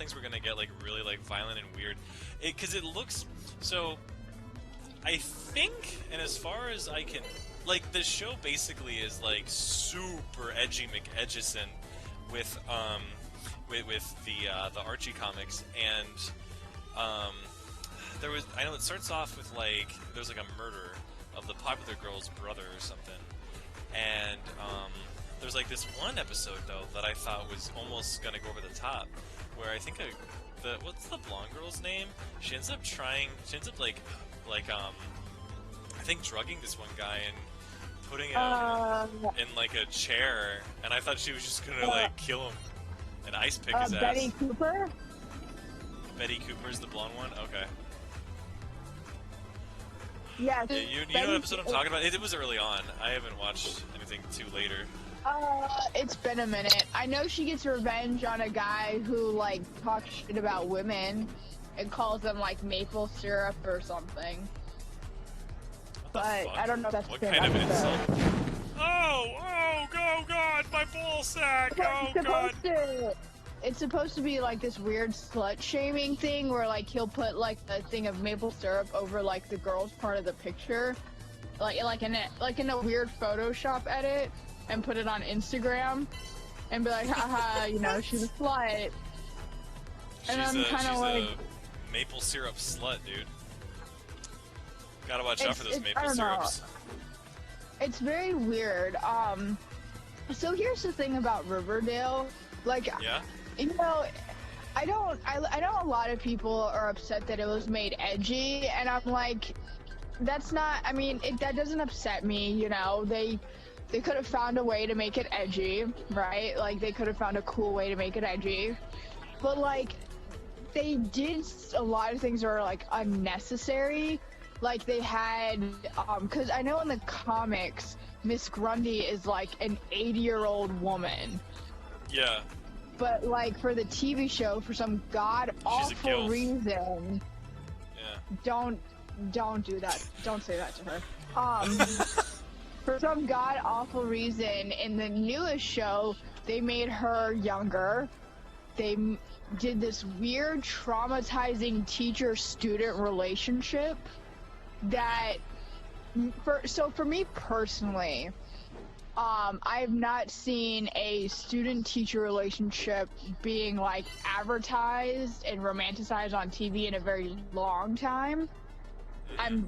things were gonna get like really like violent and weird, because it looks so. I think, and as far as I can, like the show basically is like super edgy McEdgison with the Archie comics, and I know it starts off with like there's like a murder of the popular girl's brother or something, and there's like this one episode though that I thought was almost gonna go over the top, where I think what's the blonde girl's name? She ends up like I think drugging this one guy and putting him in like a chair, and I thought she was just gonna like kill him and ice pick his ass. Betty Cooper? Betty Cooper's the blonde one? Okay. Yeah, you know what episode I'm talking about? It was early on. I haven't watched anything too later. It's been a minute. I know she gets revenge on a guy who, like, talks shit about women and calls them, like, maple syrup or something. But I don't know if that's what kind of insult. Oh, God, my ball sack, oh, God. It's supposed to be, like, this weird slut-shaming thing where, like, he'll put, like, a thing of maple syrup over, like, the girl's part of the picture. Like in a weird Photoshop edit. And put it on Instagram, and be like, haha, you know, she's a slut. And I'm kind of like, a maple syrup slut, dude. Gotta watch out for those maple syrups. It's very weird. So here's the thing about Riverdale, like, yeah? You know, I know a lot of people are upset that it was made edgy, and I'm like, that's not. I mean, that doesn't upset me. You know, they could have found a way to make it edgy, right? Like, they could have found a cool way to make it edgy. But, like, they did a lot of things that are, like, unnecessary. Like, they had, because I know in the comics, Miss Grundy is, like, an 80-year-old woman. Yeah. But, like, for the TV show, for some god-awful reason... Yeah. Don't do that. Don't say that to her. For some god-awful reason, in the newest show, they made her younger. They did this weird, traumatizing teacher-student relationship that... For me personally, I've not seen a student-teacher relationship being, like, advertised and romanticized on TV in a very long time.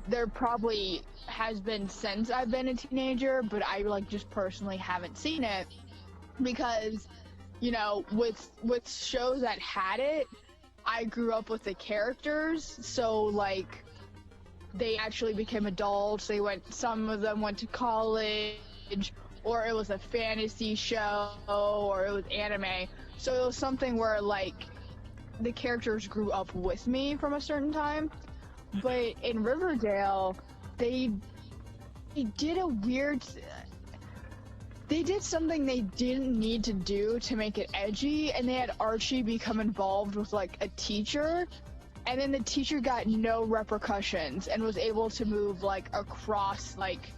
There probably has been since I've been a teenager, but I, like, just personally haven't seen it because, you know, with shows that had it, I grew up with the characters, so, like, they actually became adults. Some of them went to college, or it was a fantasy show, or it was anime. So it was something where, like, the characters grew up with me from a certain time. But in Riverdale, they did something they didn't need to do to make it edgy, and they had Archie become involved with, like, a teacher, and then the teacher got no repercussions and was able to move, like, across, like,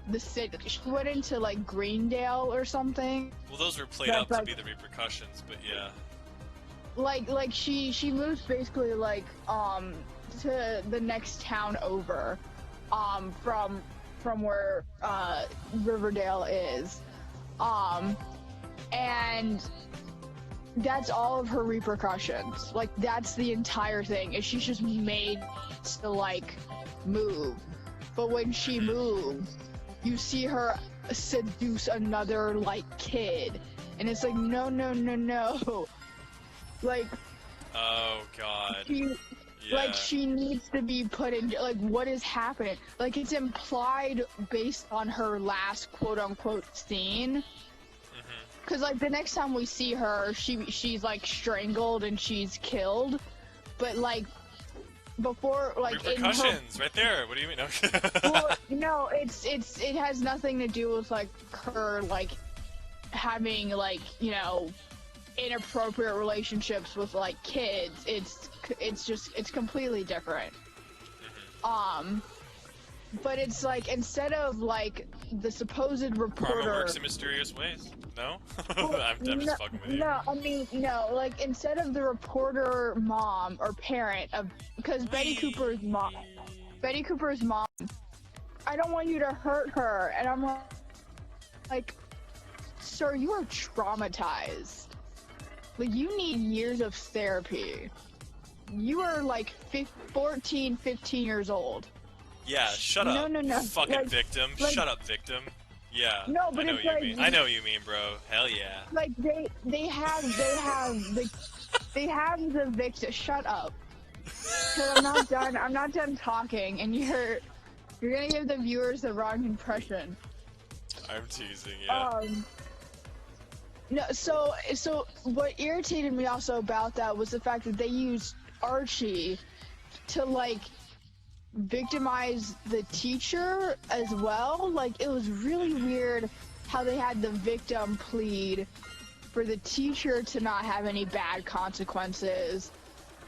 the city. She went into, like, Greendale or something. Well, those were played up to be the repercussions, but yeah. Like she moves basically, like, to the next town over, from where Riverdale is, and that's all of her repercussions. Like, that's the entire thing, is she's just made to, like, move. But when she moves, you see her seduce another, like, kid, and it's like, no. Like, oh god. Like, she needs to be put in, like, what is happening? Like, it's implied based on her last quote-unquote scene. Because, like, the next time we see her, she's, like, strangled and she's killed. But, like, before, like, repercussions, right there. What do you mean? Well, no, it has nothing to do with, like, her, like, having, like, you know, inappropriate relationships with, like, kids. It's completely different. but it's like instead of like the supposed Karma reporter. works in mysterious ways. No? Well, I'm just fucking with you. no, I mean no. Like instead of the reporter mom or parent of, because Betty Cooper's mom, I don't want you to hurt her, and I'm like, sir, you are traumatized. Like you need years of therapy. You are like 14, 15 years old. Yeah, shut up. No. Fucking like, victim. like, Shut up, victim. Yeah, no, but I know it's what you like mean. I know what you mean, bro. Hell yeah. like they have the victim. Shut up. Cause I'm not done talking, and you're gonna give the viewers the wrong impression. I'm teasing, yeah. No, so what irritated me also about that was the fact that they used Archie to like victimize the teacher as well. Like it was really weird how they had the victim plead for the teacher to not have any bad consequences,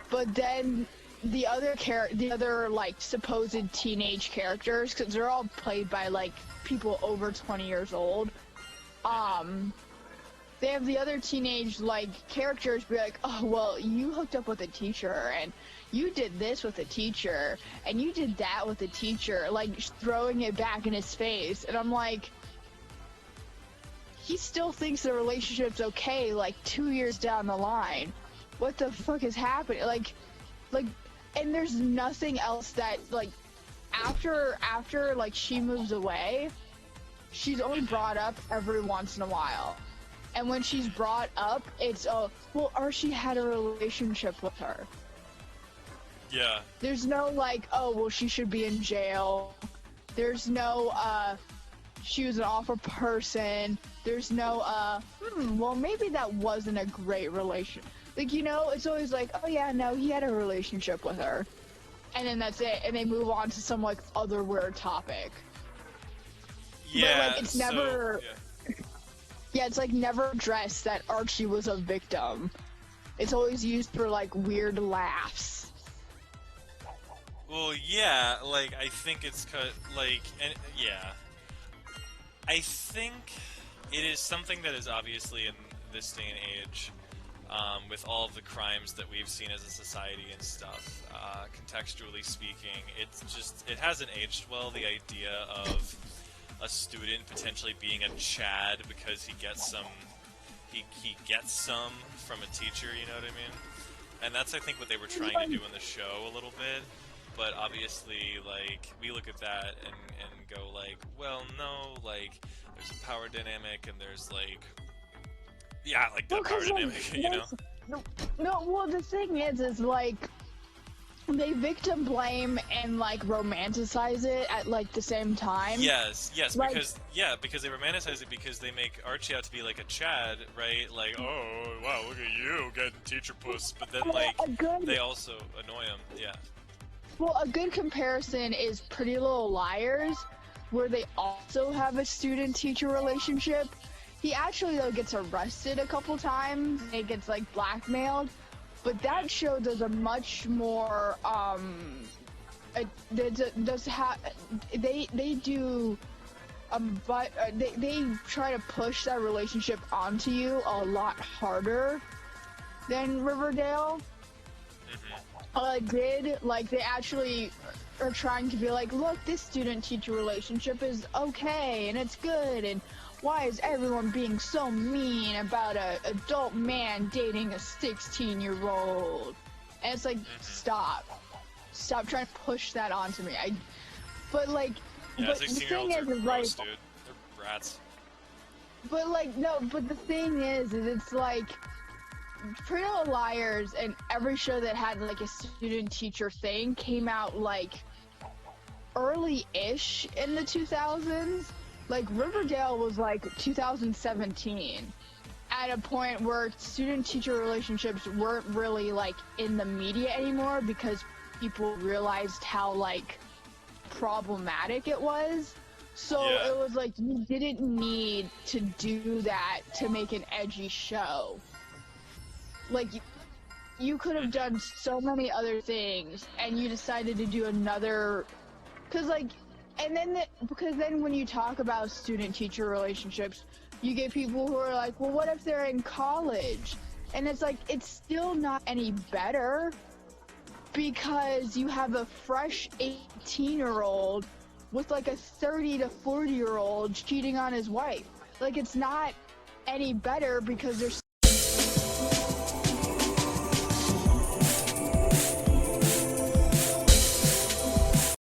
but then the other like supposed teenage characters, because they're all played by like people over 20 years old, they have the other teenage like characters be like, oh well, you hooked up with a teacher and you did this with a teacher and you did that with a teacher, like throwing it back in his face. And I'm like, he still thinks the relationship's okay like 2 years down the line. What the fuck is happening? Like and there's nothing else that like after like she moves away, she's only brought up every once in a while. And when she's brought up, it's well, Archie had a relationship with her. Yeah. There's no like, oh well, she should be in jail. There's no she was an awful person. There's no well, maybe that wasn't a great relation. Like, you know, it's always like, oh yeah, no, he had a relationship with her, and then that's it, and they move on to some like other weird topic. Yeah. But, like, it's never. Yeah. Yeah, it's like never addressed that Archie was a victim. It's always used for like weird laughs. Well, yeah, like, I think it's like, and yeah. I think it is something that is obviously in this day and age, with all of the crimes that we've seen as a society and stuff, contextually speaking, it hasn't aged well, the idea of a student potentially being a Chad because he gets some from a teacher, you know what I mean? And that's, I think, what they were trying to do in the show a little bit. But obviously, like, we look at that and go like, well, no, like, there's a power dynamic and there's like, yeah, like that power dynamic, you know? No, well, the thing is like, they victim blame and like romanticize it at like the same time. Yes, like, because they romanticize it because they make Archie out to be like a Chad, right? Like, oh wow, look at you getting teacher puss, but then like they also annoy him. Yeah. Well, a good comparison is Pretty Little Liars, where they also have a student-teacher relationship. He actually though gets arrested a couple times. He gets like blackmailed. But that show does a much more they try to push that relationship onto you a lot harder than Riverdale did. Like, they actually are trying to be like, look, this student-teacher relationship is okay and it's good, and why is everyone being so mean about a adult man dating a 16-year-old? And it's like, stop trying to push that onto me. But the thing is gross, like, dude. They're brats. But like, no, but the thing is it's like, Pretty Little Liars and every show that had like a student-teacher thing came out like early-ish in the 2000s. Like, Riverdale was like 2017, at a point where student-teacher relationships weren't really like in the media anymore because people realized how like problematic it was. So it was like, you didn't need to do that to make an edgy show. Like, you could have done so many other things, and you decided to do another, because like, and then because then when you talk about student-teacher relationships, you get people who are like, well, what if they're in college? And it's like, it's still not any better because you have a fresh 18-year-old with like a 30 to 40-year-old cheating on his wife. Like, it's not any better because they're